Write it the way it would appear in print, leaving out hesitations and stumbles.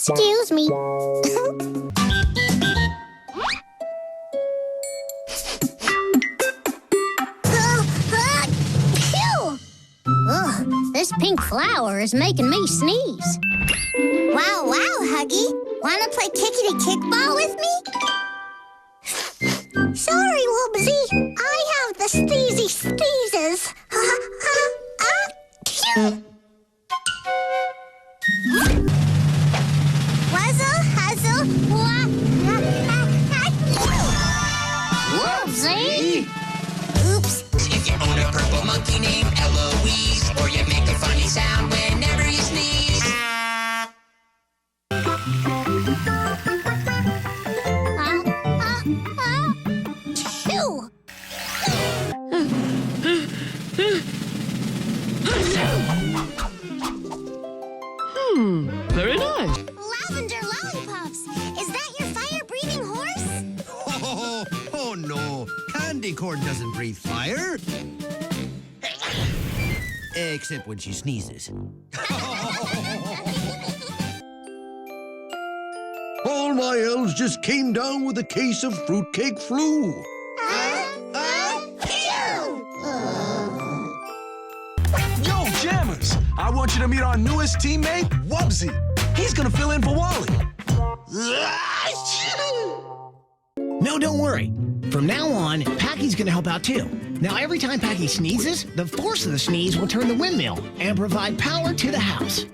Excuse me. Ugh, this pink flower is making me sneeze. Wow, wow, Huggy. Wanna play kickity-kickball with me? Sorry, Woobsy. I have the sneezy sneezes. Wuzzle, huzzle, Woobsy! Oops. If you own a purple monkey named Eloise, or you make a funny sound whenever you sneeze. Phew. Very nice. Lavender lollipops. Is that your fire-breathing horse? Oh, no. Candy corn doesn't breathe fire. Except when she sneezes. All my elves just came down with a case of fruitcake flu. Yo, Jammers! I want you to meet our newest teammate, Wubbsy. He's gonna fill in for Wally. No, don't worry. From now on, Packy's gonna help out too. Now, every time Packy sneezes, the force of the sneeze will turn the windmill and provide power to the house.